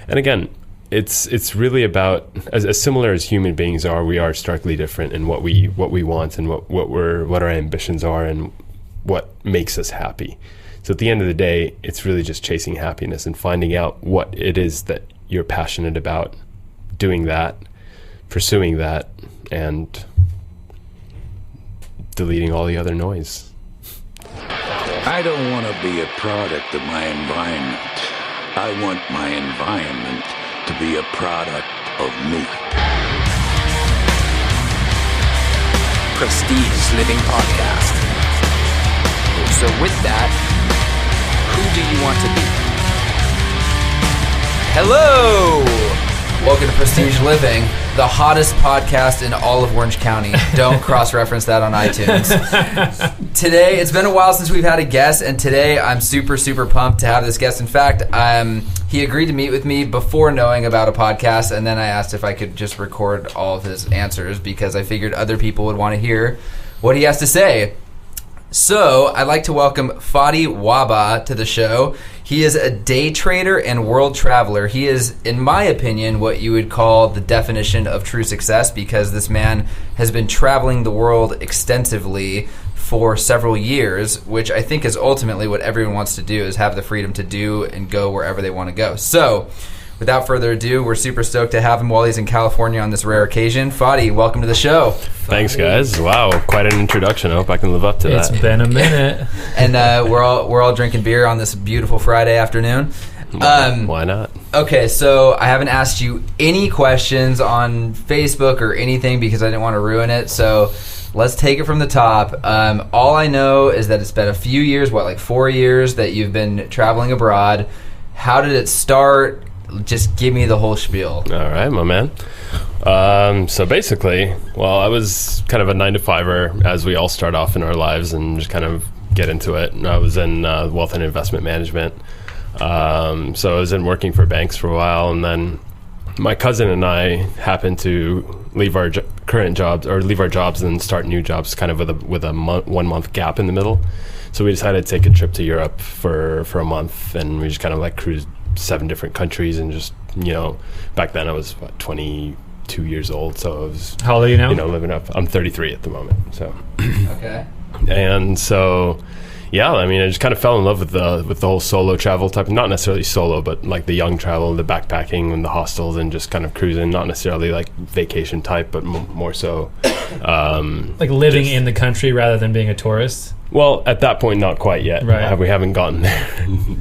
And again, it's really about, as similar as human beings are, we are starkly different in what we want and what our ambitions are and what makes us happy. So at the end of the day, it's really just chasing happiness and finding out what it is that you're passionate about, doing that, pursuing that, and deleting all the other noise. I don't want to be a product of my environment. I want my environment to be a product of me. Prestige Living Podcast. So with that, who do you want to be? Hello! Welcome to Prestige Living, the hottest podcast in all of Orange County. Don't cross-reference that on iTunes. Today, it's been a while since we've had a guest, and today I'm super, super pumped to have this guest. In fact, he agreed to meet with me before knowing about a podcast, and then I asked if I could just record all of his answers because I figured other people would want to hear what he has to say. So, I'd like to welcome Fady Wahba to the show. He is a day trader and world traveler. He is, in my opinion, what you would call the definition of true success because this man has been traveling the world extensively for several years, which I think is ultimately what everyone wants to do, is have the freedom to do and go wherever they want to go. So, without further ado, we're super stoked to have him while he's in California on this rare occasion. Fady, welcome to the show. Thanks, guys. Wow, quite an introduction. I hope I can live up to that. It's been a minute. And we're all drinking beer on this beautiful Friday afternoon. Why not? Okay, so I haven't asked you any questions on Facebook or anything because I didn't want to ruin it. So let's take it from the top. All I know is that it's been a few years, like 4 years, that you've been traveling abroad. How did it start? Just give me the whole spiel. All right, my man. So basically, well, I was kind of a 9-to-5er, as we all start off in our lives and just kind of get into it. And I was in wealth and investment management. So I was in working for banks for a while, and then my cousin and I happened to leave our current jobs, or leave our jobs and start new jobs, kind of with a 1 month gap in the middle. So we decided to take a trip to Europe for a month, and we just kind of like cruised 7 different countries, and just, back then I was 22 years old, so I was, how old are you now? Living up. I'm 33 at the moment. So okay. And so yeah, I mean, I just kind of fell in love with the whole solo travel type, not necessarily solo, but like the young travel, the backpacking and the hostels and just kind of cruising, not necessarily like vacation type, but more so like living in the country rather than being a tourist. Well, at that point, not quite yet. Right. We haven't gotten there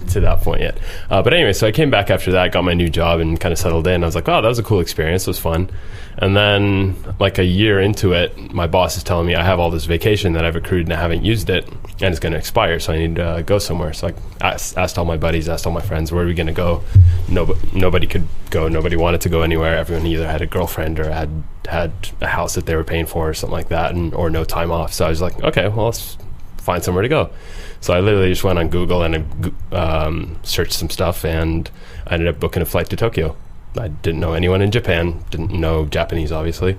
to that point yet. But anyway, so I came back after that, got my new job, and kind of settled in. I was like, oh, that was a cool experience. It was fun. And then, like a year into it, my boss is telling me I have all this vacation that I've accrued and I haven't used it, and it's going to expire, so I need to go somewhere. So I asked all my buddies, asked all my friends, where are we going to go? Nobody could go. Nobody wanted to go anywhere. Everyone either had a girlfriend or had a house that they were paying for or something like that, or no time off. So I was like, okay, well, let's find somewhere to go. So I literally just went on Google and I searched some stuff, and I ended up booking a flight to Tokyo. I didn't know anyone in Japan, didn't know Japanese, obviously.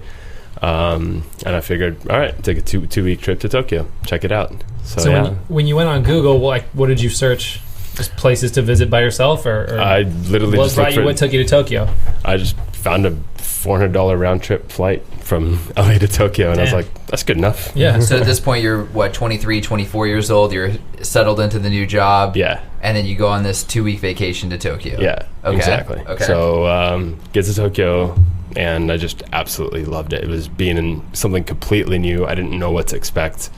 And I figured, all right, take a two-week trip to Tokyo, check it out. So yeah. When you went on Google, what did you search? Just places to visit by yourself, or I literally what took you to Tokyo? I just found a $400 round trip flight from LA to Tokyo, and I was like, that's good enough. Yeah. So at this point, you're 23, 24 years old. You're settled into the new job. Yeah. And then you go on this 2-week vacation to Tokyo. Yeah. Okay. Exactly. Okay. So get to Tokyo, and I just absolutely loved it. It was being in something completely new. I didn't know what to expect,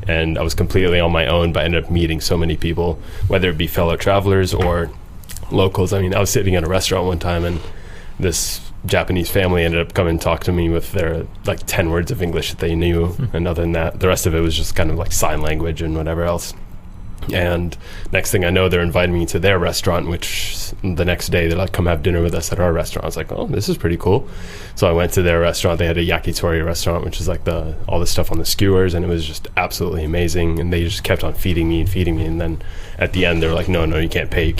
and I was completely on my own, but I ended up meeting so many people, whether it be fellow travelers or locals. I mean, I was sitting in a restaurant one time, and this Japanese family ended up coming and talk to me with their 10 words of English that they knew, and other than that, the rest of it was just kind of like sign language and whatever else. And next thing I know, they're inviting me to their restaurant, which the next day they're like, come have dinner with us at our restaurant. I was like, oh, this is pretty cool. So I went to their restaurant. They had a yakitori restaurant, which is like all the stuff on the skewers, and it was just absolutely amazing. And they just kept on feeding me. And then at the end, they were like, no, you can't pay.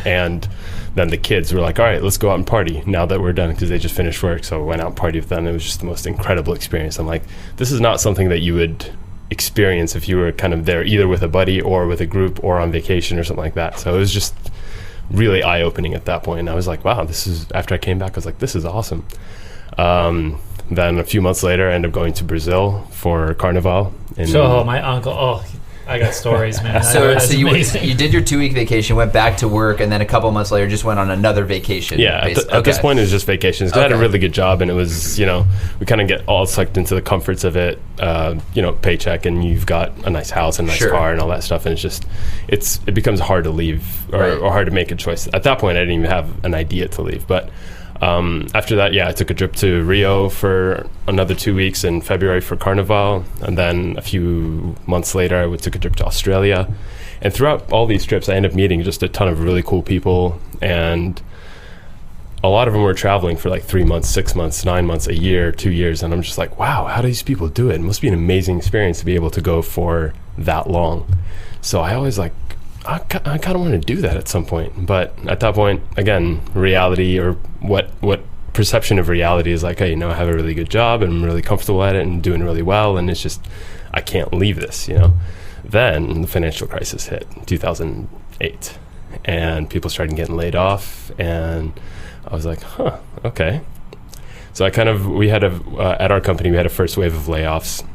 And then the kids were like, all right, let's go out and party now that we're done, because they just finished work. So I went out and partied with them. It was just the most incredible experience. I'm like, this is not something that you would experience if you were kind of there either with a buddy or with a group or on vacation or something like that. So it was just really eye-opening at that point. And I was like, wow, after I came back, I was like, this is awesome. Then a few months later, I ended up going to Brazil for Carnival. So my uncle, I got stories, man. So you did your 2-week vacation, went back to work, and then a couple months later just went on another vacation. Yeah, at this point it was just vacations. I had a really good job, and it was, we kind of get all sucked into the comforts of it, paycheck, and you've got a nice house and a nice car and all that stuff, and it becomes hard to leave or hard to make a choice. At that point, I didn't even have an idea to leave, but after that, I took a trip to Rio for another 2 weeks in February for Carnival, and then a few months later, I took a trip to Australia. And throughout all these trips, I ended up meeting just a ton of really cool people, and a lot of them were traveling for like 3 months, 6 months, 9 months, a year, 2 years, and I'm just like, wow, how do these people do it? It must be an amazing experience to be able to go for that long. So I always I kind of want to do that at some point. But at that point, again, reality, or what perception of reality is like, hey, I have a really good job and I'm really comfortable at it and doing really well, and it's just, I can't leave this, Then the financial crisis hit in 2008, and people started getting laid off, and I was like, okay. So at our company, we had a first wave of layoffs,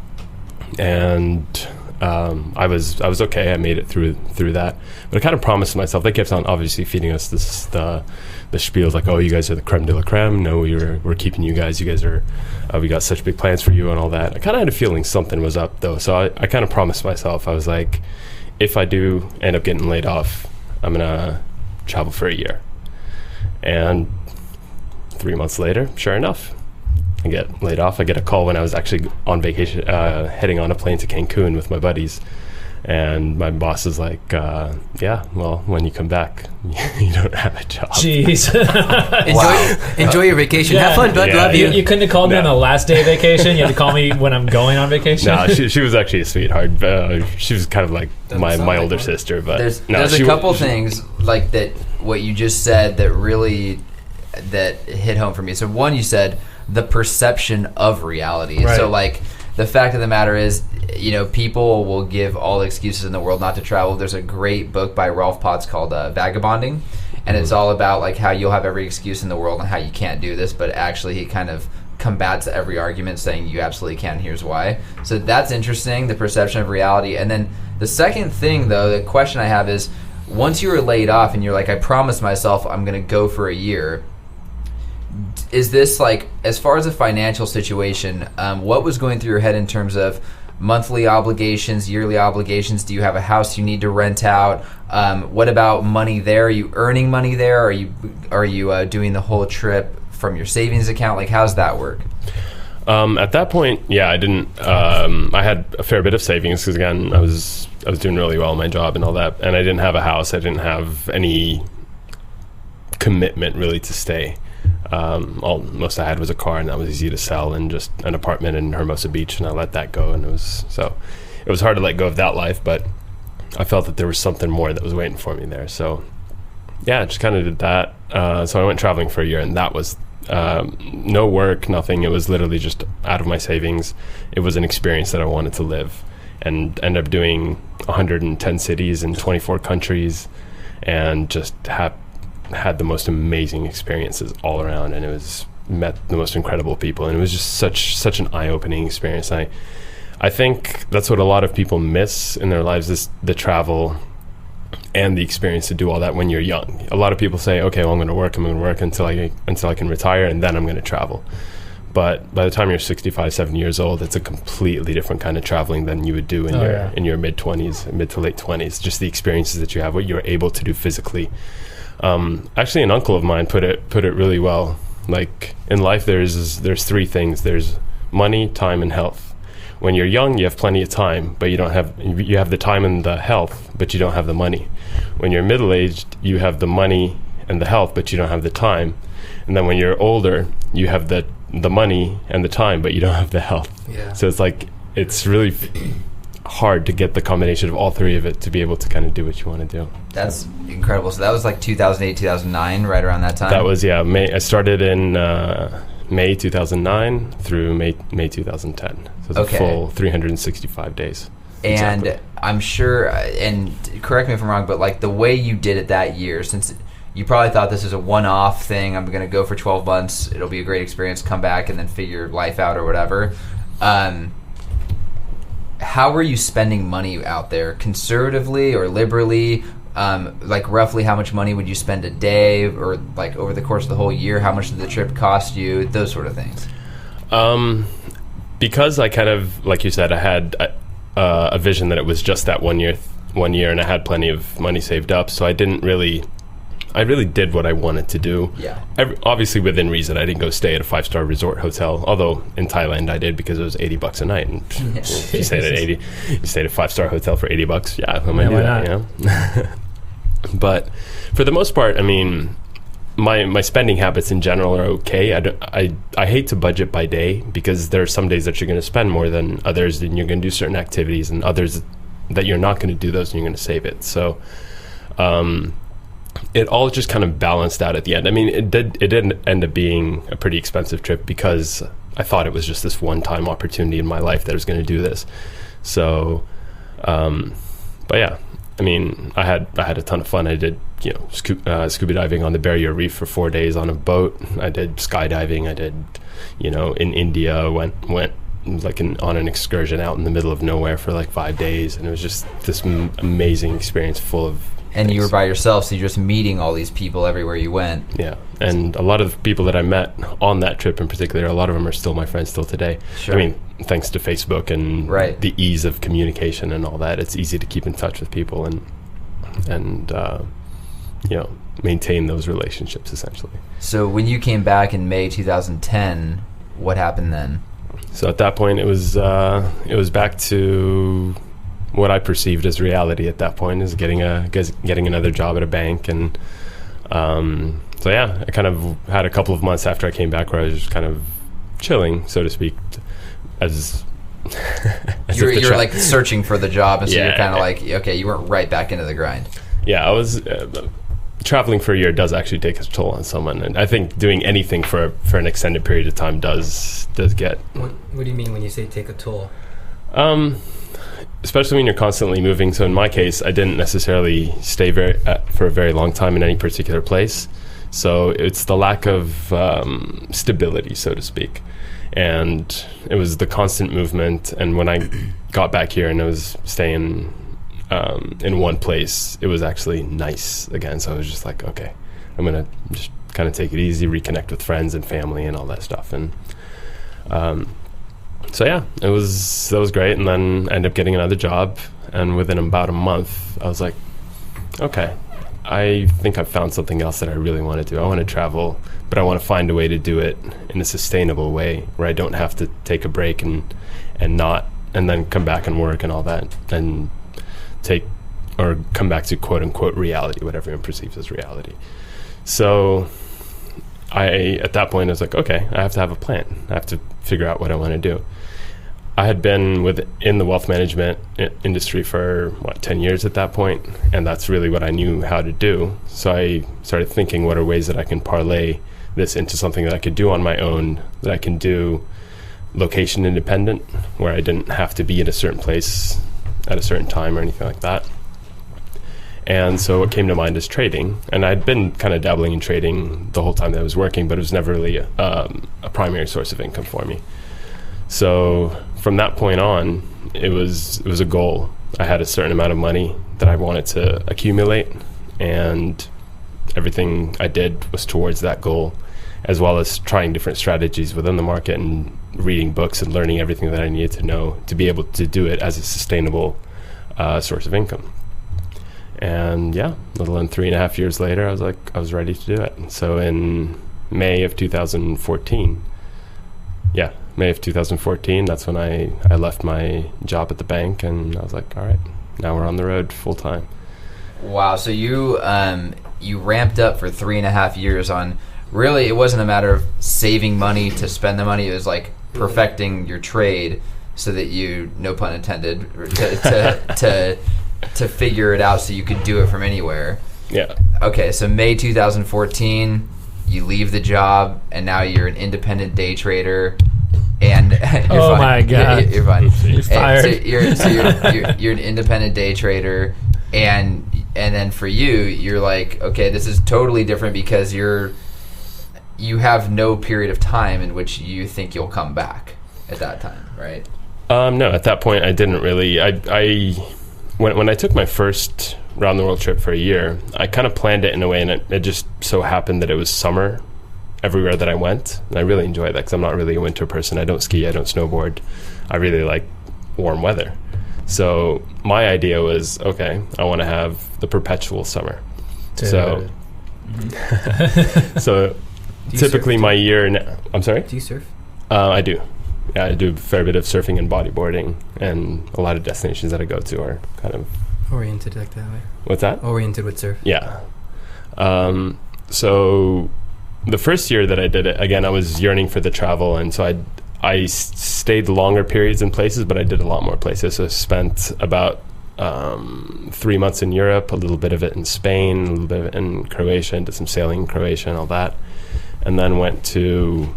and I was okay. I made it through that, but I kind of promised myself. They kept on obviously feeding us the spiels like, oh, you guys are the creme de la creme. No, we're keeping you guys. You guys are, we got such big plans for you and all that. I kind of had a feeling something was up though, so I kind of promised myself. I was like, if I do end up getting laid off, I'm gonna travel for a year. And 3 months later, sure enough, I get laid off. I get a call when I was actually on vacation, heading on a plane to Cancun with my buddies. And my boss is like, well, when you come back, you don't have a job. Jeez. Enjoy your vacation. Have fun, bud. Love you. You couldn't have called me on the last day of vacation. You had to call me when I'm going on vacation. No, she was actually a sweetheart. She was kind of like my older sister. But there's a couple things like that, what you just said, that really that hit home for me. So one, you said the perception of reality. Right. So like, the fact of the matter is, people will give all the excuses in the world not to travel. There's a great book by Rolf Potts called Vagabonding, and it's all about like how you'll have every excuse in the world and how you can't do this, but actually he kind of combats every argument saying you absolutely can, here's why. So that's interesting, the perception of reality. And then the second thing, though, the question I have is, once you were laid off and you're like, I promised myself I'm going to go for a year, is this like, as far as a financial situation, what was going through your head in terms of monthly obligations, yearly obligations? Do you have a house you need to rent out? What about money there? Are you earning money there? Are you doing the whole trip from your savings account? Like, how's that work? At that point, I didn't. I had a fair bit of savings because, again, I was doing really well in my job and all that, and I didn't have a house. I didn't have any commitment really to stay. Most I had was a car, and that was easy to sell, and just an apartment in Hermosa Beach, and I let that go, and it was hard to let go of that life, but I felt that there was something more that was waiting for me there. So I just kind of did that. So I went traveling for a year, and that was no work, nothing. It was literally just out of my savings. It was an experience that I wanted to live, and ended up doing 110 cities in 24 countries, and just had the most amazing experiences all around, and met the most incredible people, and it was just such an eye-opening experience. I think that's what a lot of people miss in their lives, is the travel and the experience to do all that when you're young. A lot of people say, okay, well, I'm going to work until I can retire, and then I'm going to travel. But by the time you're 65, 70 years old, it's a completely different kind of traveling than you would do in your mid-20s, mid to late 20s. Just the experiences that you have, what you're able to do physically. Actually, an uncle of mine put it really well. Like, in life, there's three things. There's money, time, and health. When you're young, you have plenty of time, but you have the time and the health, but you don't have the money. When you're middle-aged, you have the money and the health, but you don't have the time. And then when you're older, you have the money and the time, but you don't have the health. Yeah. So it's like, it's really hard to get the combination of all three of it to be able to kind of do what you want to do. That's incredible. So that was like 2008, 2009, right around that time? That was, May. I started in May 2009 through May 2010. So it's a full 365 days. And exactly. I'm sure, and correct me if I'm wrong, but like the way you did it that year, since You probably thought this is a one-off thing. I'm going to go for 12 months. It'll be a great experience. Come back and then figure life out or whatever. How were you spending money out there? Conservatively or liberally? Like roughly how much money would you spend a day, or like over the course of the whole year? How much did the trip cost you? Those sort of things. Because I kind of, like you said, I had a vision that it was just that 1 year, and I had plenty of money saved up, so I really did what I wanted to do. Yeah. Obviously within reason. I didn't go stay at a 5-star resort hotel, although in Thailand I did because it was $80 a night. And if you stayed at you stayed at a 5-star hotel for $80. Yeah, I'm gonna do that. You know? But for the most part, I mean, my spending habits in general are okay. I hate to budget by day because there are some days that you're going to spend more than others, and you're going to do certain activities, and others that you're not going to do those and you're going to save it. So it all just kind of balanced out at the end. I mean, it did end up being a pretty expensive trip because I thought it was just this one-time opportunity in my life that I was going to do this. So, but yeah, I mean, I had a ton of fun. I did, scuba diving on the Barrier Reef for 4 days on a boat. I did skydiving. I did, in India, went like on an excursion out in the middle of nowhere for like 5 days, and it was just this amazing experience full of. And you were by yourself, so you're just meeting all these people everywhere you went. Yeah, and a lot of the people that I met on that trip in particular, a lot of them are still my friends still today. Sure. I mean, thanks to Facebook and the ease of communication and all that, it's easy to keep in touch with people and maintain those relationships essentially. So when you came back in May 2010, what happened then? So at that point, it was back to what I perceived as reality at that point, is getting another job at a bank. And so yeah, I kind of had a couple of months after I came back where I was just kind of chilling, so to speak, as you're like searching for the job, and so you're kind of like, okay, you weren't right back into the grind. Yeah, I was traveling for a year does actually take a toll on someone, and I think doing anything for an extended period of time does get. What do you mean when you say take a toll? Especially when you're constantly moving. So in my case, I didn't necessarily stay for a very long time in any particular place. So it's the lack of stability, so to speak. And it was the constant movement. And when I got back here and I was staying in one place, it was actually nice again. So I was just like, okay, I'm going to just kind of take it easy, reconnect with friends and family and all that stuff. And so yeah, that was great. And then I ended up getting another job, and within about a month I was like, okay, I think I've found something else that I really want to do. I want to travel, but I want to find a way to do it in a sustainable way where I don't have to take a break and then come back and work and all that, and come back to quote unquote reality, what everyone perceives as reality. So at that point I was like, okay, I have to have a plan. I have to figure out what I want to do. I had been in the wealth management industry for 10 years at that point, and that's really what I knew how to do. So I started thinking, what are ways that I can parlay this into something that I could do on my own, that I can do location independent, where I didn't have to be in a certain place at a certain time or anything like that. And so what came to mind is trading. And I'd been kind of dabbling in trading the whole time that I was working, but it was never really a primary source of income for me. So from that point on, it was a goal. I had a certain amount of money that I wanted to accumulate, and everything I did was towards that goal, as well as trying different strategies within the market and reading books and learning everything that I needed to know to be able to do it as a sustainable source of income. And yeah, a little than 3.5 years later, I was ready to do it. So in May of 2014, that's when I left my job at the bank, and I was like, all right, now we're on the road full time. Wow. So you ramped up for 3.5 years on, really, it wasn't a matter of saving money to spend the money. It was like perfecting your trade so that you, no pun intended, to figure it out so you could do it from anywhere. Yeah. Okay, so May 2014, you leave the job, and now you're an independent day trader. And you're oh fine. My God, you're fine. You're fired. So you're an independent day trader, and and then for you, you're like, okay, this is totally different because you have no period of time in which you think you'll come back at that time, right? No, at that point I didn't really. When I took my first round the world trip for a year, I kind of planned it in a way, and it just so happened that it was summer everywhere that I went, and I really enjoyed that because I'm not really a winter person. I don't ski, I don't snowboard. I really like warm weather. So my idea was, okay, I want to have the perpetual summer. Dude. So typically my year. I'm sorry? Do you surf? I do. Yeah, I do a fair bit of surfing and bodyboarding, and a lot of destinations that I go to are kind of Oriented like that way. What's that? Oriented with surf. Yeah. So the first year that I did it, again, I was yearning for the travel, and so I stayed longer periods in places, but I did a lot more places. So I spent about 3 months in Europe, a little bit of it in Spain, a little bit of it in Croatia, and did some sailing in Croatia and all that, and then went to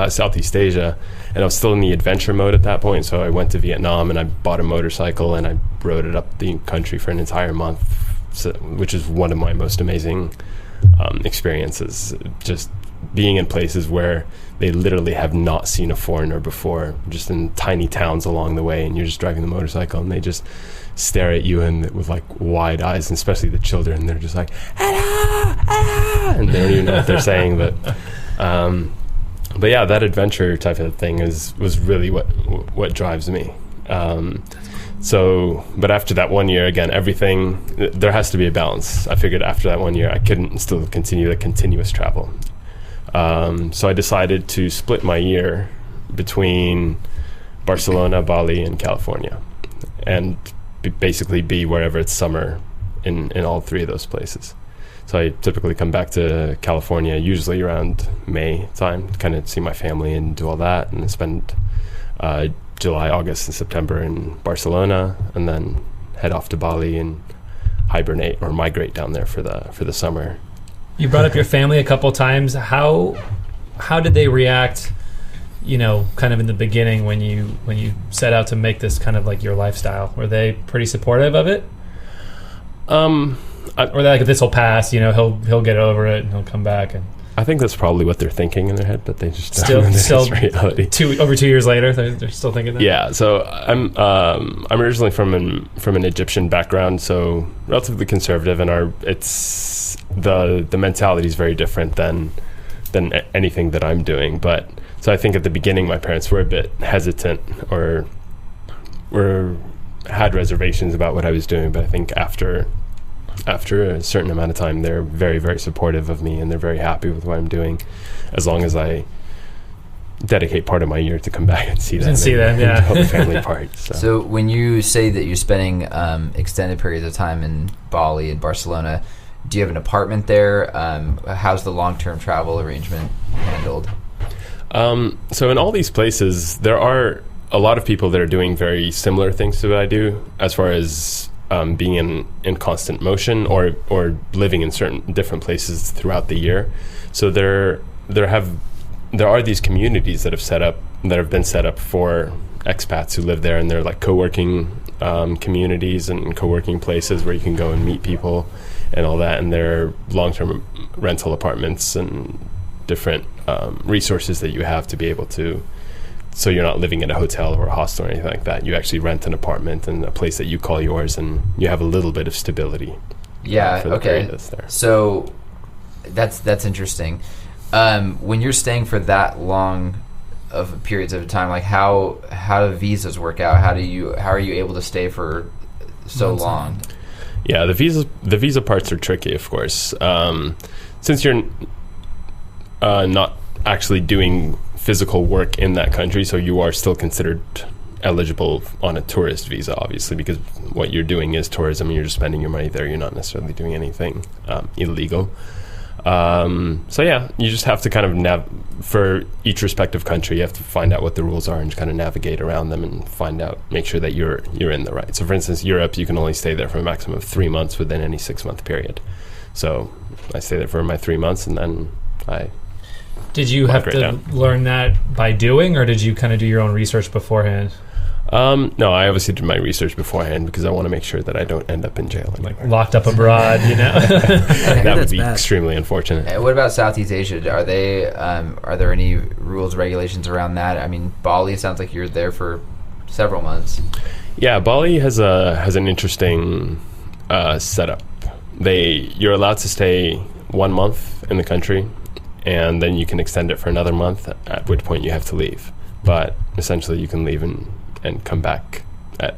Southeast Asia, and I was still in the adventure mode at that point. So I went to Vietnam and I bought a motorcycle and I rode it up the country for an entire month, which is one of my most amazing experiences. Just being in places where they literally have not seen a foreigner before, just in tiny towns along the way, and you're just driving the motorcycle and they just stare at you and with like wide eyes, and especially the children, they're just like, hello, hello, and they don't even know what they're saying, but yeah, that adventure type of thing was really what drives me. But after that 1 year, again, there has to be a balance. I figured after that 1 year, I couldn't still continue the continuous travel. So I decided to split my year between Barcelona, Bali, and California, and basically be wherever it's summer in all three of those places. So I typically come back to California usually around May time to kind of see my family and do all that, and then spend July, August, and September in Barcelona, and then head off to Bali and hibernate or migrate down there for the summer. You brought up your family a couple times. How did they react, kind of in the beginning when you set out to make this kind of like your lifestyle? Were they pretty supportive of it? Or they're like, this will pass, he'll get over it and he'll come back. And I think that's probably what they're thinking in their head, but they just still reality. Over 2 years later, they're still thinking that. Yeah, so I'm originally from an Egyptian background, so relatively conservative, and the mentality is very different than anything that I'm doing. But so I think at the beginning, my parents were a bit hesitant or had reservations about what I was doing, but I think after a certain amount of time, they're very, very supportive of me, and they're very happy with what I'm doing, as long as I dedicate part of my year to come back and see them. Yeah. The family part. So when you say that you're spending extended periods of time in Bali and Barcelona, do you have an apartment there? How's the long-term travel arrangement handled? So in all these places, there are a lot of people that are doing very similar things to what I do, as far as being in constant motion or living in certain different places throughout the year. So there are these communities that have been set up for expats who live there, and they're like co-working communities and co-working places where you can go and meet people and all that, and there are long-term rental apartments and different resources that you have to be able to, so you're not living in a hotel or a hostel or anything like that. You actually rent an apartment in a place that you call yours, and you have a little bit of stability. Yeah, for the okay. period that's there. So that's interesting. When you're staying for that long of periods of time, like how do visas work out? How are you able to stay for so long? Yeah, the visa parts are tricky, of course. Since you're not actually doing physical work in that country, so you are still considered eligible on a tourist visa, obviously, because what you're doing is tourism, and you're just spending your money there. You're not necessarily doing anything illegal. So yeah, you just have to kind of for each respective country, you have to find out what the rules are and just kind of navigate around them and make sure that you're in the right. So for instance, Europe, you can only stay there for a maximum of 3 months within any 6-month period. So I stay there for my 3 months, and then Did you have to learn that by doing, or did you kind of do your own research beforehand? No, I obviously did my research beforehand because I want to make sure that I don't end up in jail anywhere. Locked up abroad, That would be bad. extremely unfortunate. What about Southeast Asia? Are there any rules, regulations around that? I mean, Bali sounds like you're there for several months. Yeah, Bali has an interesting setup. You're allowed to stay 1 month in the country, and then you can extend it for another month, at which point you have to leave. But essentially, you can leave and come back at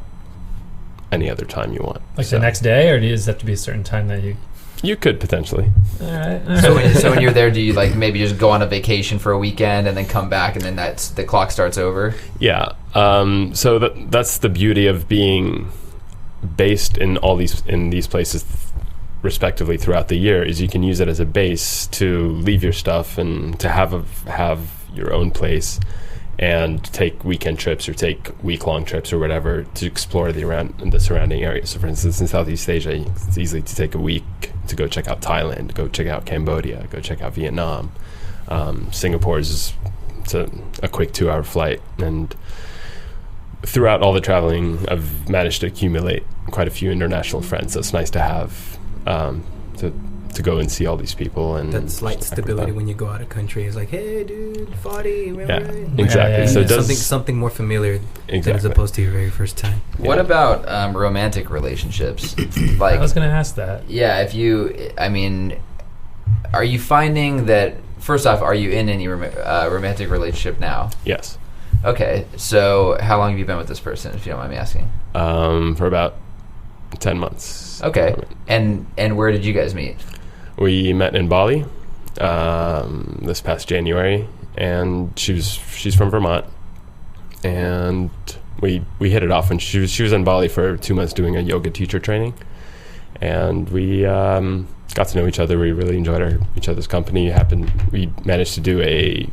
any other time you want. Like the next day, or does it have to be a certain time that you... You could potentially. All right. So when you're there, do you like maybe just go on a vacation for a weekend and then come back and then the clock starts over? Yeah. So that's the beauty of being based in these places respectively throughout the year, is you can use it as a base to leave your stuff and to have your own place and take weekend trips or take week-long trips or whatever to explore the surrounding areas. So for instance, in Southeast Asia, it's easy to take a week to go check out Thailand, go check out Cambodia, go check out Vietnam. Singapore is a quick 2-hour flight. And throughout all the traveling, I've managed to accumulate quite a few international friends. So it's nice to have to go and see all these people. And That slight stability when you go out of country is like, hey, dude, Fady, remember? Yeah, exactly. Yeah. So it does something more familiar than as exactly. opposed to your very first time. What about romantic relationships? I was going to ask that. Yeah, are you finding that, first off, are you in any romantic relationship now? Yes. Okay, so how long have you been with this person, if you don't mind me asking? For about 10 months. Okay, and where did you guys meet? We met in Bali this past January, and she's from Vermont, and we hit it off when she was in Bali for 2 months doing a yoga teacher training, and we got to know each other. We really enjoyed each other's company. We managed to do a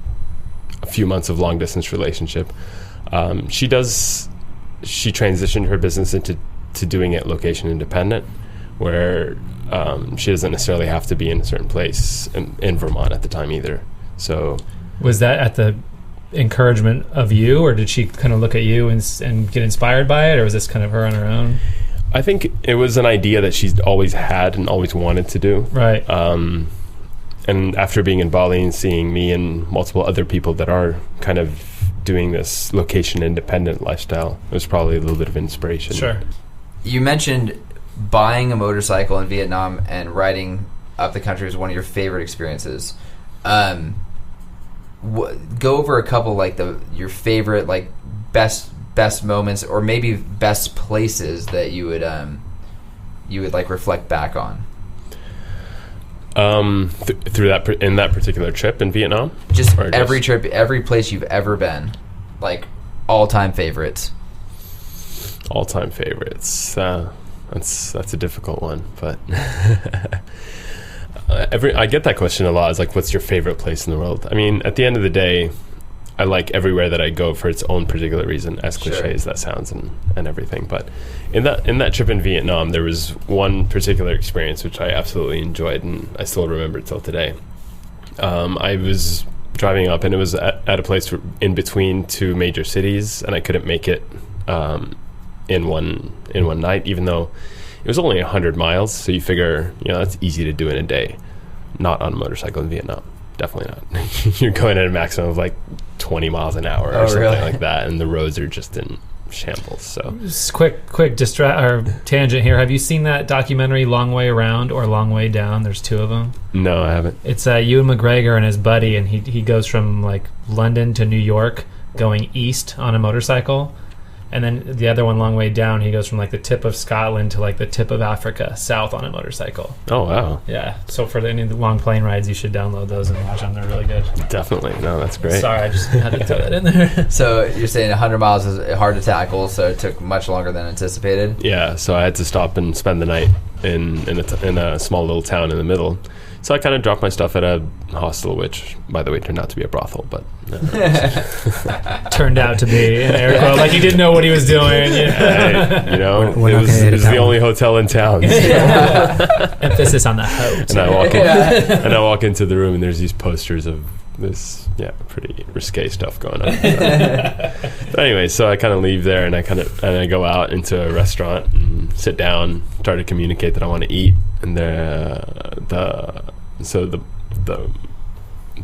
few months of long distance relationship. She transitioned her business into doing it location independent, where she doesn't necessarily have to be in a certain place in Vermont at the time either. So Was that at the encouragement of you, or did she kind of look at you and get inspired by it, or was this kind of her on her own? I think it was an idea that she's always had and always wanted to do. Right. And after being in Bali and seeing me and multiple other people that are kind of doing this location independent lifestyle, it was probably a little bit of inspiration. Sure. You mentioned buying a motorcycle in Vietnam and riding up the country was one of your favorite experiences. Go over a couple your favorite best moments, or maybe best places that you would reflect back on. Through in that particular trip in Vietnam, Just every trip, every place you've ever been, all-time favorites. All-time favorites. That's a difficult one, but I get that question a lot. It's like, what's your favorite place in the world? I mean, at the end of the day, I like everywhere that I go for its own particular reason, as cliche as that sounds and everything. But in that trip in Vietnam, there was one particular experience which I absolutely enjoyed, and I still remember it till today. I was driving up, and it was at a place in between two major cities, and I couldn't make it in one night, even though it was only 100 miles. So you figure, that's easy to do in a day. Not on a motorcycle in Vietnam. Definitely not. You're going at a maximum of 20 miles an hour or something like that, and the roads are just in shambles. So just quick tangent here. Have you seen that documentary Long Way Around or Long Way Down? There's two of them. No, I haven't. It's Ewan McGregor and his buddy, and he goes from London to New York going east on a motorcycle. And then the other one, Long Way Down, he goes from the tip of Scotland to the tip of Africa south on a motorcycle. Oh, wow. Yeah. So for any of the long plane rides, you should download those and watch them. They're really good. Definitely. No, that's great. Sorry, I just had to throw that in there. So you're saying 100 miles is hard to tackle, so it took much longer than anticipated? Yeah, so I had to stop and spend the night in a small little town in the middle. So I kind of dropped my stuff at a hostel, which, by the way, turned out to be a brothel. But turned out to be an air quote, he didn't know what he was doing. It was the only hotel in town. Emphasis on the hotel. And I walk into the room, and there's these posters of this pretty risque stuff going on. But anyway, so I kind of leave there and I go out into a restaurant and sit down, try to communicate that I want to eat, and the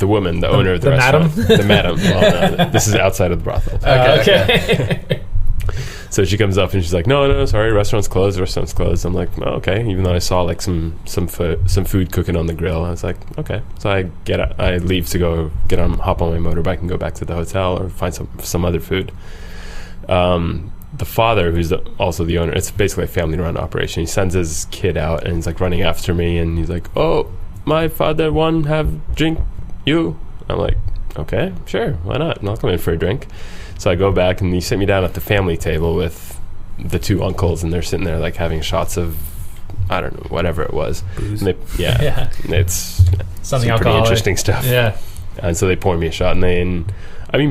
woman, the owner of the restaurant, the madam. Well, no, this is outside of the brothel. Okay. So she comes up and she's like, "No, sorry, restaurant's closed. I'm like, "Oh, okay." Even though I saw like some food cooking on the grill, I was like, "Okay." So I leave to go hop on my motorbike and go back to the hotel or find some other food. The father, who's also the owner, it's basically a family-run operation. He sends his kid out and he's like running after me, and he's like, "Oh, my father want have drink you?" I'm like, "Okay, sure, why not? I'll come in for a drink." So I go back and he sit me down at the family table with the two uncles, and they're sitting there like having shots of, I don't know, whatever it was. Booze. It's Something some pretty alcoholic. interesting stuff. Yeah. And so they poured me a shot, and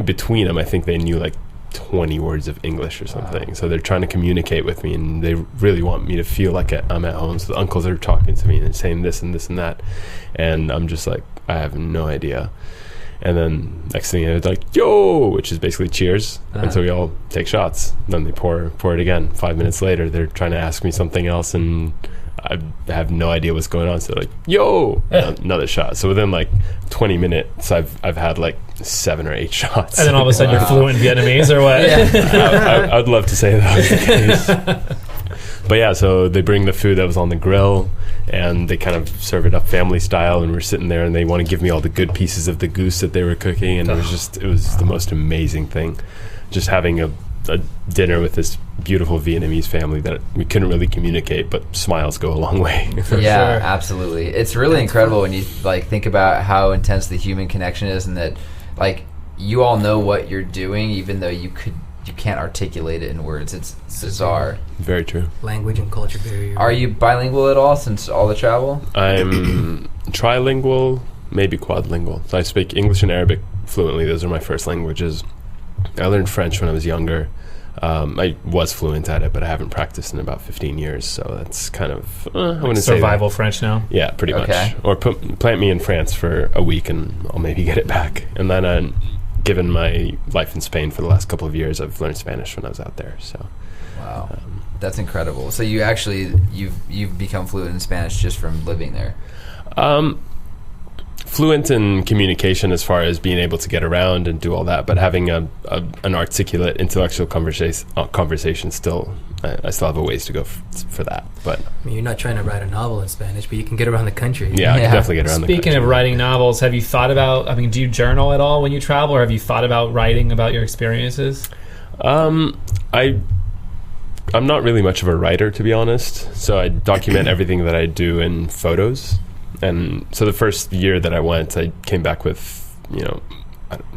between them, I think they knew like 20 words of English or something. Wow. So they're trying to communicate with me, and they really want me to feel like I'm at home. So the uncles are talking to me and saying this and this and that, and I'm just like, I have no idea. And then next thing it's like, "Yo," which is basically cheers. And so we all take shots. Then they pour it again. 5 minutes later, they're trying to ask me something else, and I have no idea what's going on. So they're like, "Yo," another shot. So within like 20 minutes, I've had like 7 or 8 shots. And then all of a sudden you're fluent in Vietnamese or what? I would love to say that was the case. But yeah, so they bring the food that was on the grill, and they kind of serve it up family style, and we're sitting there, and they want to give me all the good pieces of the goose that they were cooking, and it was the most amazing thing, just having a dinner with this beautiful Vietnamese family that we couldn't really communicate, but smiles go a long way. Yeah, sure. Absolutely. It's really incredible when you like think about how intense the human connection is, and that like you all know what you're doing, even though you can't articulate it in words. It's bizarre. Very true. Language and culture barrier. Are you bilingual at all since all the travel? I'm trilingual, maybe quadlingual. So I speak English and Arabic fluently. Those are my first languages. I learned French when I was younger. I was fluent at it, but I haven't practiced in about 15 years, so that's kind of I wouldn't say survival French now. Yeah, pretty Okay. much. Or plant me in France for a week, and I'll maybe get it back. And then, given my life in Spain for the last couple of years, I've learned Spanish when I was out there. So, wow, that's incredible. So you've become fluent in Spanish just from living there. Fluent in communication as far as being able to get around and do all that, but having an articulate intellectual conversation still, I still have a ways to go for that. But I mean, you're not trying to write a novel in Spanish, but you can get around the country. yeah, I can definitely get around the country. Speaking of writing novels, have you thought about, do you journal at all when you travel, or have you thought about writing about your experiences? I'm not really much of a writer, to be honest, so I document everything that I do in photos. And so the first year that I went, I came back with,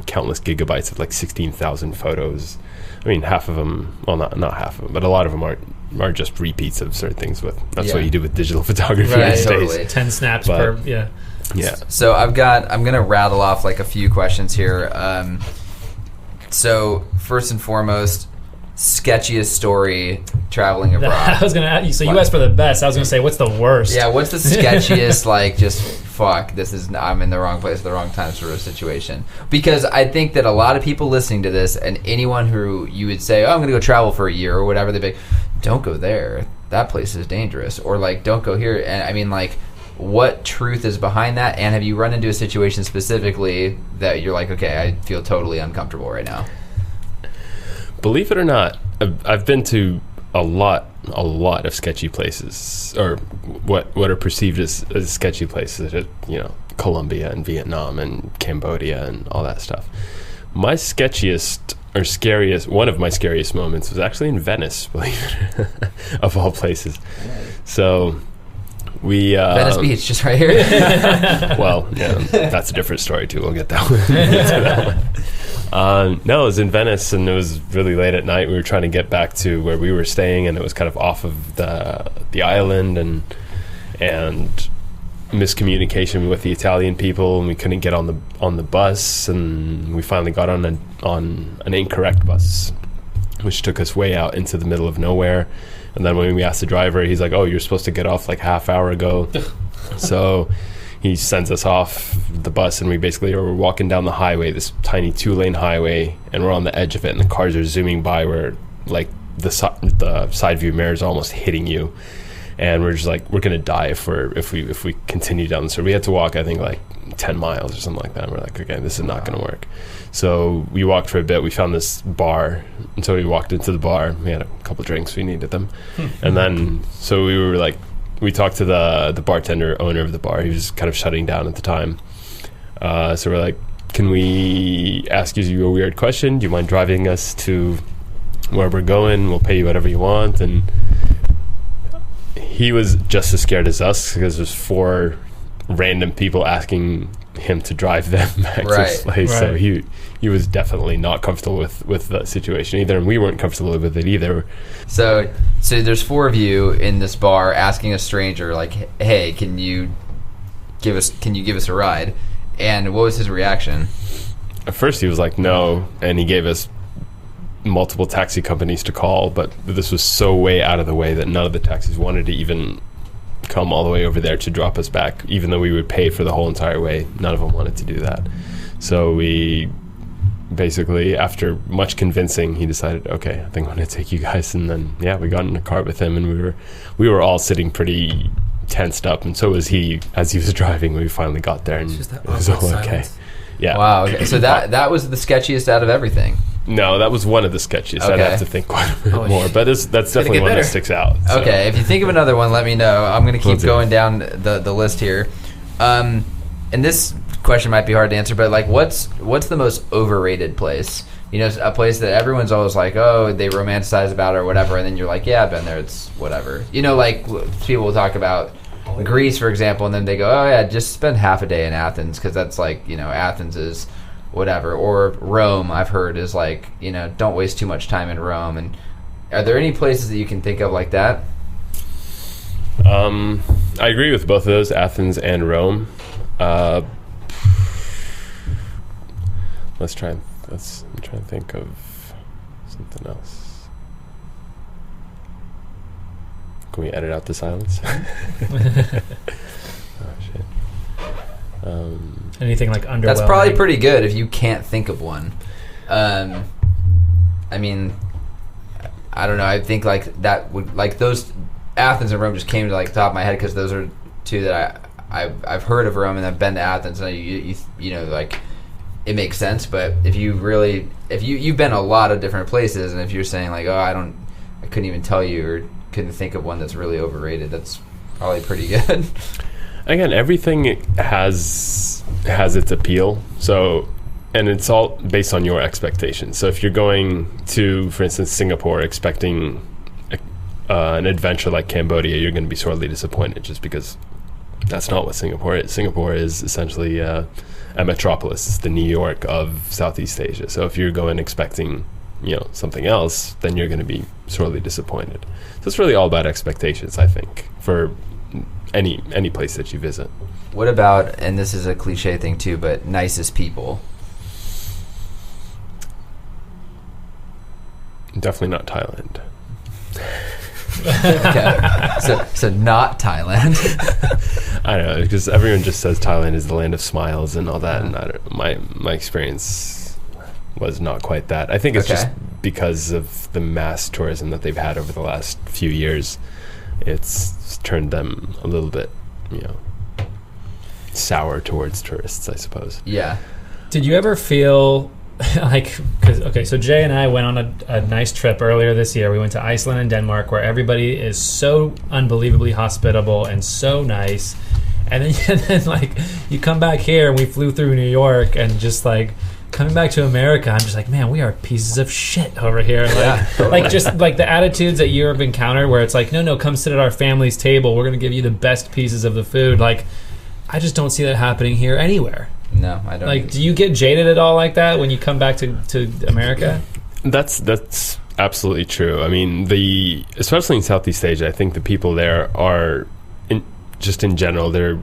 countless gigabytes of like 16,000 photos. I mean, half of them, well, not half of them, but a lot of them are just repeats of certain things. That's what you do with digital photography Right, these days. totally. 10 snaps But- per, yeah. Yeah. So I'm going to rattle off like a few questions here. So first and foremost, sketchiest story traveling abroad. I was going to ask you, so you asked for the best. I was going to say, what's the worst? Yeah, what's the sketchiest, like, just, fuck, I'm in the wrong place at the wrong time sort of situation? Because I think that a lot of people listening to this, and anyone who you would say, I'm going to go travel for a year or whatever, they'd be like, don't go there. That place is dangerous. Or, like, don't go here. And, I mean, like, what truth is behind that? And have you run into a situation specifically that you're like, okay, I feel totally uncomfortable right now? Believe it or not, I've been to a lot of sketchy places, or what are perceived as sketchy places, Colombia and Vietnam and Cambodia and all that stuff. My sketchiest or scariest, one of my scariest moments was actually in Venice, believe it, of all places. So we Venice Beach, just right here. well, yeah, that's a different story too. We'll get that one. Get to that one. No, it was in Venice, and it was really late at night. We were trying to get back to where we were staying, and it was kind of off of the island, and miscommunication with the Italian people, and we couldn't get on the bus, and we finally got on an incorrect bus, which took us way out into the middle of nowhere. And then when we asked the driver, he's like, "Oh, you're supposed to get off like half hour ago." So he sends us off the bus, and we basically are walking down the highway, this tiny 2-lane highway, and we're on the edge of it, and the cars are zooming by where like the side view mirror is almost hitting you, and we're just like, we're gonna die if we continue down this road. We had to walk, I think, like 10 miles or something like that, and we're like, okay, this is not gonna work. So we walked for a bit. We found this bar, and so we walked into the bar. We had a couple drinks, we needed them, and then so we were like, we talked to the bartender, owner of the bar. He was kind of shutting down at the time. So we're like, can we ask you a weird question? Do you mind driving us to where we're going? We'll pay you whatever you want. And he was just as scared as us, because there's 4 random people asking him to drive them back to this place. Right. So he was definitely not comfortable with the situation either, and we weren't comfortable with it either. So there's 4 of you in this bar asking a stranger, like, hey, can you give us a ride? And what was his reaction? At first he was like, no, and he gave us multiple taxi companies to call, but this was so way out of the way that none of the taxis wanted to even come all the way over there to drop us back, even though we would pay for the whole entire way. None of them wanted to do that. So we basically, after much convincing, he decided, okay, I think I'm going to take you guys. And then we got in a car with him, and we were all sitting pretty tensed up, and so was he. As he was driving, we finally got there, and it was all okay. Yeah. Wow. Okay. So that was the sketchiest out of everything. No, that was one of the sketches. Okay. I'd have to think quite a bit more, but that's definitely one that sticks out. So. Okay, if you think of another one, let me know. I'm going to keep going down the list here. And this question might be hard to answer, but like, what's the most overrated place? You know, a place that everyone's always like, oh, they romanticize about it or whatever, and then you're like, yeah, I've been there, it's whatever. You know, like people will talk about Greece, for example, and then they go, oh yeah, just spend half a day in Athens, because that's like, you know, Athens is whatever. Or Rome, I've heard, is like, you know, don't waste too much time in Rome. And are there any places that you can think of like that? I agree with both of those, Athens and Rome. I'm trying to think of something else. Can we edit out the silence? Oh shit. Anything like underwhelming? That's probably pretty good if you can't think of one. I mean, I don't know. I think like that would, like, those Athens and Rome just came to like the top of my head, because those are 2 that I've heard of Rome, and I've been to Athens, and you know, like, it makes sense. But if you've been a lot of different places, and if you're saying like, oh, I couldn't even tell you, or couldn't think of one that's really overrated, that's probably pretty good. Again, everything has its appeal. So, and it's all based on your expectations. So if you're going to, for instance, Singapore, expecting an adventure like Cambodia, you're going to be sorely disappointed, just because that's not what Singapore is. Singapore is essentially a metropolis. It's the New York of Southeast Asia. So if you're going expecting, you know, something else, then you're going to be sorely disappointed. So it's really all about expectations, I think, for any place that you visit. What about, and this is a cliche thing too, but nicest people? Definitely not Thailand. Okay, so not Thailand. I don't know, because everyone just says Thailand is the land of smiles and all that, and my experience was not quite that. I think it's just because of the mass tourism that they've had over the last few years. It's turned them a little bit, you know, sour towards tourists, I suppose. Yeah. Did you ever feel like, so Jay and I went on a nice trip earlier this year. We went to Iceland and Denmark, where everybody is so unbelievably hospitable and so nice. And then like, you come back here, and we flew through New York, and just like, coming back to America, I'm just like, man, we are pieces of shit over here. Like, like just like the attitudes that Europe encountered, where it's like, no, come sit at our family's table. We're going to give you the best pieces of the food. Like, I just don't see that happening here anywhere. No, I don't. Like, do you get jaded at all like that when you come back to America? That's absolutely true. I mean, especially in Southeast Asia, I think the people there are, in general, they're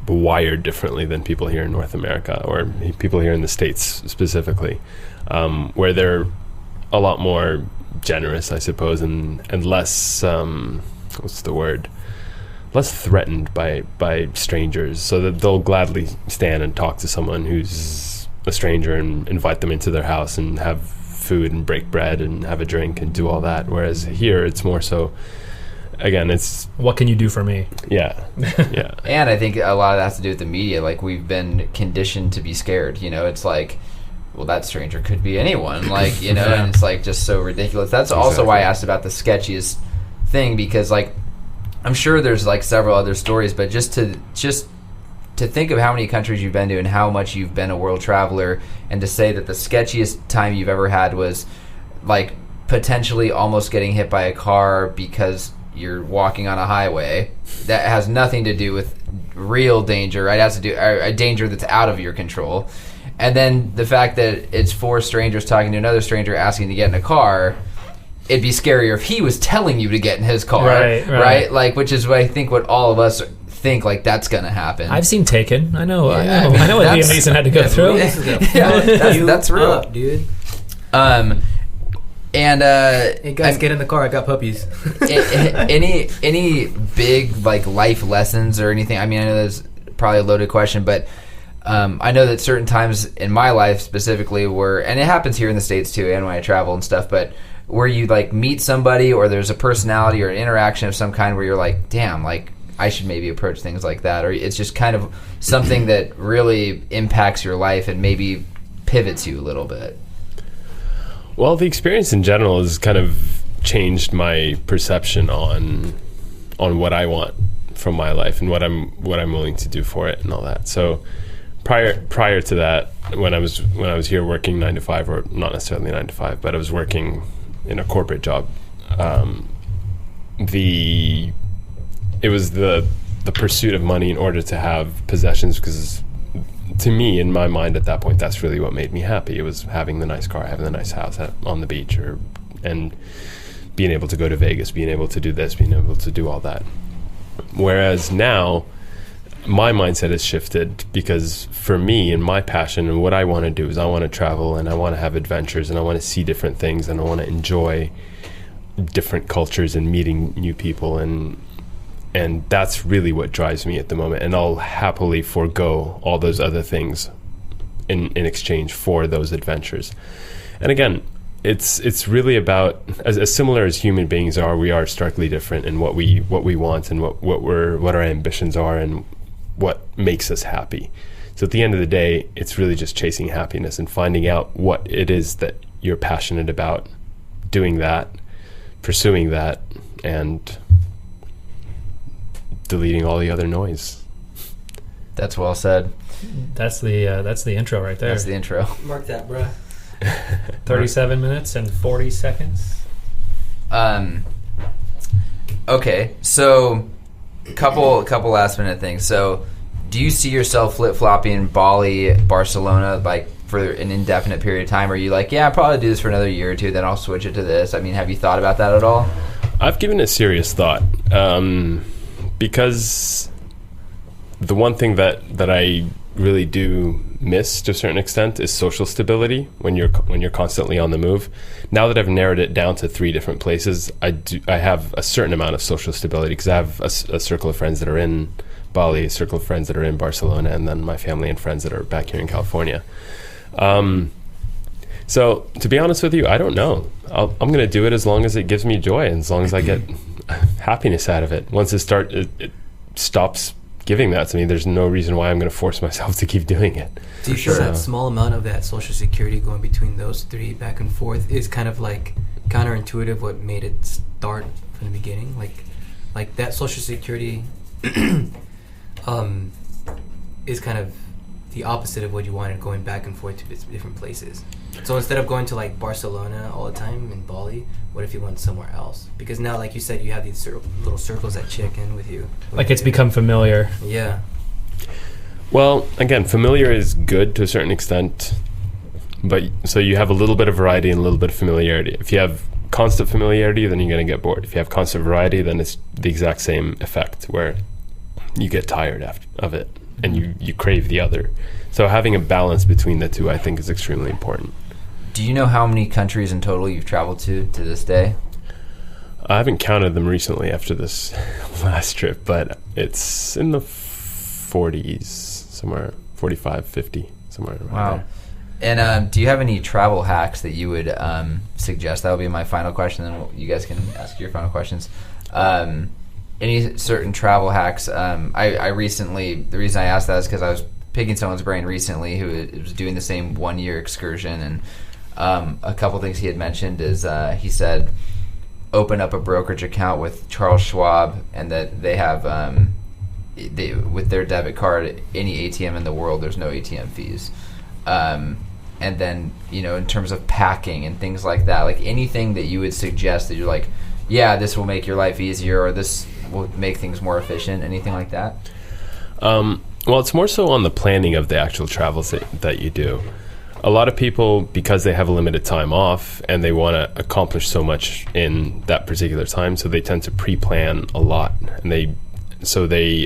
wired differently than people here in North America, or people here in the States specifically, where they're a lot more generous, I suppose, and less, what's the word? less threatened by strangers, so that they'll gladly stand and talk to someone who's a stranger and invite them into their house and have food and break bread and have a drink and do all that. Whereas here, it's more so, again, it's what can you do for me? Yeah. And I think a lot of that has to do with the media. Like, we've been conditioned to be scared. You know, it's like, well, that stranger could be anyone. Like, you know, and it's like just so ridiculous. That's also why I asked about the sketchiest thing, because like I'm sure there's like several other stories, but just to think of how many countries you've been to and how much you've been a world traveler, and to say that the sketchiest time you've ever had was like potentially almost getting hit by a car because you're walking on a highway that has nothing to do with real danger, right? It has to do a danger that's out of your control. And then the fact that it's four strangers talking to another stranger asking to get in a car. It'd be scarier if he was telling you to get in his car, right? Like, which is what I think what all of us think, like, that's going to happen. I've seen Taken. I know what Liam Neeson had to go through. That's real. Up, dude. Hey guys, get in the car. I got puppies. Any big like life lessons or anything? I mean, I know that's probably a loaded question, but I know that certain times in my life specifically, and it happens here in the States too, and when I travel and stuff, but where you like meet somebody or there's a personality or an interaction of some kind where you're like, damn, like I should maybe approach things like that, or it's just kind of something that really impacts your life and maybe pivots you a little bit. Well, the experience in general has kind of changed my perception on what I want from my life and what I'm willing to do for it and all that. So prior to that, when I was here working 9 to 5, or not necessarily 9 to 5, but I was working in a corporate job, it was the pursuit of money in order to have possessions, because to me, in my mind at that point, that's really what made me happy. It was having the nice car, having the nice house on the beach, and being able to go to Vegas, being able to do this, being able to do all that. Whereas now, my mindset has shifted, because for me and my passion and what I want to do is I want to travel and I want to have adventures and I want to see different things and I want to enjoy different cultures and meeting new people, and that's really what drives me at the moment. And I'll happily forego all those other things in exchange for those adventures. And again, it's really about, as similar as human beings are, we are starkly different in what we want and what our ambitions are and what makes us happy. So at the end of the day, it's really just chasing happiness and finding out what it is that you're passionate about, doing that, pursuing that, and deleting all the other noise. That's well said. That's the intro right there. That's the intro. Mark that, bruh. 37 minutes and 40 seconds. Okay, so couple last minute things. So, do you see yourself flip-flopping Bali, Barcelona, like for an indefinite period of time? Or are you like, yeah, I'll probably do this for another year or two, then I'll switch it to this? I mean, have you thought about that at all? I've given it serious thought, because the one thing that I really do miss to a certain extent is social stability when you're constantly on the move. Now that I've narrowed it down to 3 different places, I have a certain amount of social stability, because I have a circle of friends that are in Bali, a circle of friends that are in Barcelona, and then my family and friends that are back here in California. So to be honest with you, I don't know. I'm going to do it as long as it gives me joy and as long as I get happiness out of it. Once it stops giving that to me, there's no reason why I'm going to force myself to keep doing it. Do you feel that small amount of that social security going between those 3 back and forth is kind of like counterintuitive what made it start from the beginning? Like that social security is kind of the opposite of what you wanted, going back and forth to different places. So instead of going to like Barcelona all the time and Bali, what if you went somewhere else? Because now, like you said, you have these little circles that check in with you. Like it's become familiar. Yeah. Well, again, familiar is good to a certain extent, but so you have a little bit of variety and a little bit of familiarity. If you have constant familiarity, then you're going to get bored. If you have constant variety, then it's the exact same effect, where you get tired of it and you crave the other. So having a balance between the two, I think, is extremely important. Do you know how many countries in total you've traveled to this day? I haven't counted them recently after this last trip, but it's in the 40s, somewhere 45, 50, somewhere around Wow. there. And do you have any travel hacks that you would suggest? That would be my final question, then you guys can ask your final questions. Any certain travel hacks? I recently, the reason I asked that is because I was picking someone's brain recently who was doing the same 1 year excursion, and a couple things he had mentioned is he said open up a brokerage account with Charles Schwab, and that they have with their debit card, any ATM in the world, there's no ATM fees. And then, in terms of packing and things like that, like anything that you would suggest that you're like, yeah, this will make your life easier, or this will make things more efficient, anything like that? Well, it's more so on the planning of the actual travels that you do. A lot of people, because they have a limited time off and they want to accomplish so much in that particular time, so they tend to pre-plan a lot, and they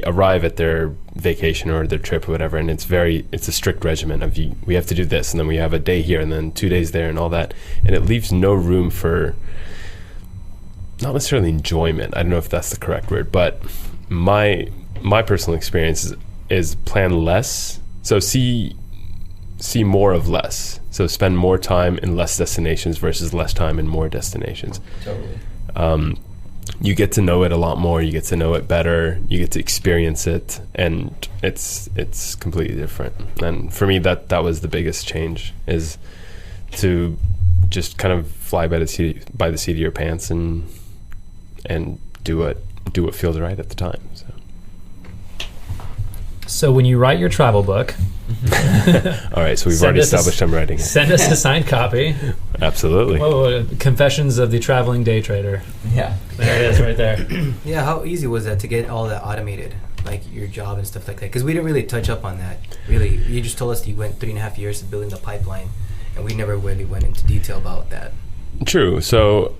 arrive at their vacation or their trip or whatever, and it's a strict regimen of we have to do this, and then we have a day here and then 2 days there and all that, and it leaves no room for, not necessarily enjoyment, I don't know if that's the correct word, but my personal experience is plan less, so see more of less, so spend more time in less destinations versus less time in more destinations. Totally. You get to know it a lot more, you get to know it better, you get to experience it, and it's completely different. And for me, that was the biggest change, is to just kind of fly by the seat of your pants and do what feels right at the time. So when you write your travel book, all right, so we've already established I'm writing it. Send us a signed copy. Absolutely. Whoa, Confessions of the Traveling Day Trader. Yeah. There it is, right there. Yeah, how easy was that to get all that automated, like your job and stuff like that? Because we didn't really touch up on that. Really, you just told us you went 3.5 years to building the pipeline, and we never really went into detail about that. True. So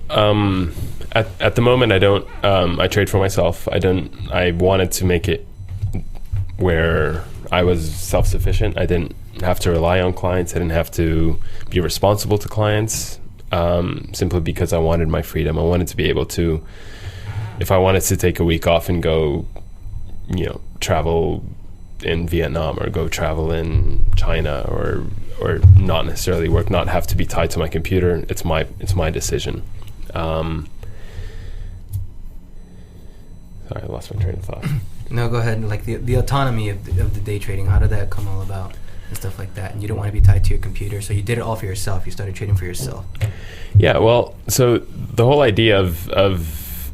at the moment, I don't. I trade for myself. I wanted to make it where I was self-sufficient. I didn't have to rely on clients. I didn't have to be responsible to clients, simply because I wanted my freedom. I wanted to be able to, if I wanted to take a week off and go, travel in Vietnam or go travel in China or not necessarily work, not have to be tied to my computer. It's my decision. Sorry, I lost my train of thought. No, go ahead. Like the autonomy of the day trading, how did that come all about and stuff like that? And you don't want to be tied to your computer, so you did it all for yourself. You started trading for yourself. Yeah, well, so the whole idea of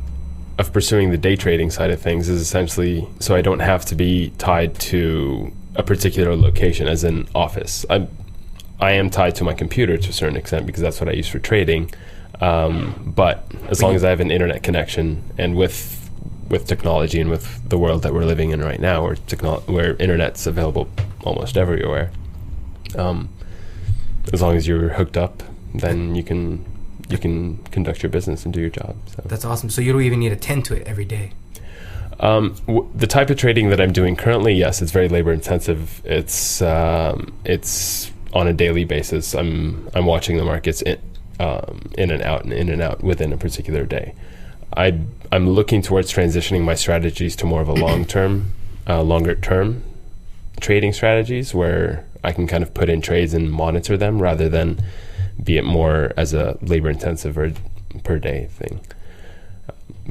pursuing the day trading side of things is essentially so I don't have to be tied to a particular location, as in office. I am tied to my computer to a certain extent because that's what I use for trading. But as long as I have an internet connection, and with technology and with the world that we're living in right now, where internet's available almost everywhere, as long as you're hooked up, then you can conduct your business and do your job. So. That's awesome. So you don't even need to tend to it every day. The type of trading that I'm doing currently, yes, it's very labor intensive. It's on a daily basis. I'm watching the markets in and out within a particular day. I'm looking towards transitioning my strategies to more of a longer term trading strategies, where I can kind of put in trades and monitor them rather than be it more as a labor intensive or per day thing.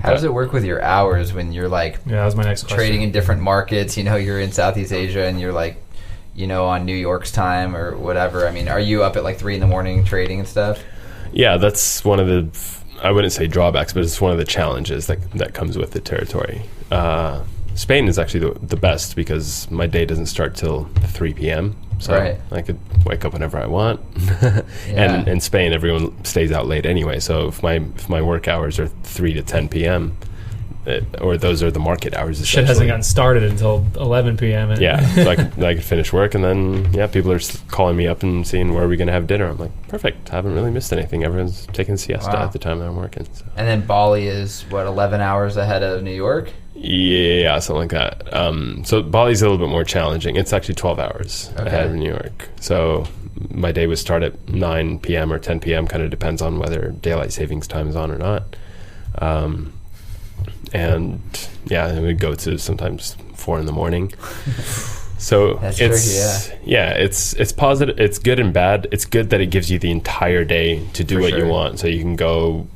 How does it work with your hours when you're like that was my next question. Trading in different markets? You're in Southeast Asia and you're like, on New York's time or whatever. I mean, are you up at like 3 a.m. trading and stuff? Yeah, that's one of the, I wouldn't say drawbacks, but it's one of the challenges that comes with the territory. Spain is actually the best because my day doesn't start till 3 p.m. So right. I could wake up whenever I want. And in Spain, everyone stays out late anyway. So if my work hours are 3 to 10 p.m., or those are the market hours. Shit hasn't gotten started until 11 p.m. So I could finish work, and then people are calling me up and seeing where are we going to have dinner. I'm like, perfect. I haven't really missed anything. Everyone's taking siesta at the time that I'm working. So. And then Bali is 11 hours ahead of New York? Yeah, something like that. So Bali's a little bit more challenging. It's actually 12 hours ahead of New York. So my day would start at 9 p.m. or 10 p.m. Kind of depends on whether daylight savings time is on or not. And yeah, and we'd go to sometimes 4 a.m. So That's it's tricky, it's positive. It's good and bad. It's good that it gives you the entire day to do For what you sure. want. So you can go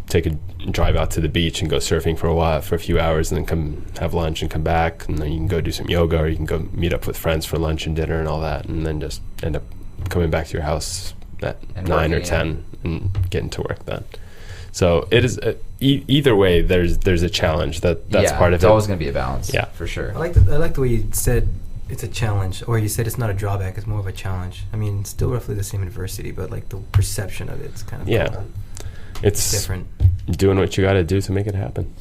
take a drive out to the beach and go surfing for a few hours, and then come have lunch and come back, and then you can go do some yoga, or you can go meet up with friends for lunch and dinner and all that, and then just end up coming back to your house at And 9 or working, 10 and getting to work then. So it is either way. There's a challenge that's part of it's it. always going to be a balance. Yeah. for sure. I like the way you said it's a challenge, or you said it's not a drawback, it's more of a challenge. I mean, it's still roughly the same adversity, but like the perception of it's kind of cool. It's different. doing what you got to do to make it happen.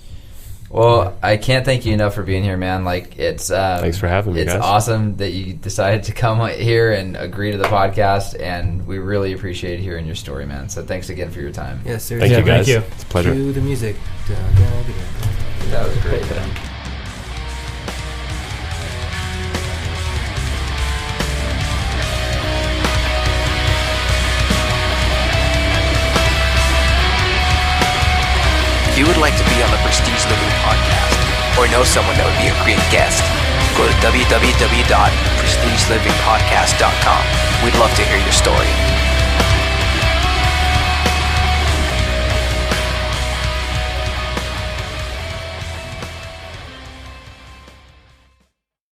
Well, I can't thank you enough for being here, man. Like, it's Thanks for having me, it's guys. awesome that you decided to come here and agree to the podcast, and we really appreciate hearing your story, man. So thanks again for your time. Yeah, Thank seriously. you, guys. thank you. It's a pleasure. Cue the music. That was great, man. If you would like to be on the Prestige Living podcast or know someone that would be a great guest, go to www.prestigelivingpodcast.com. We'd love to hear your story.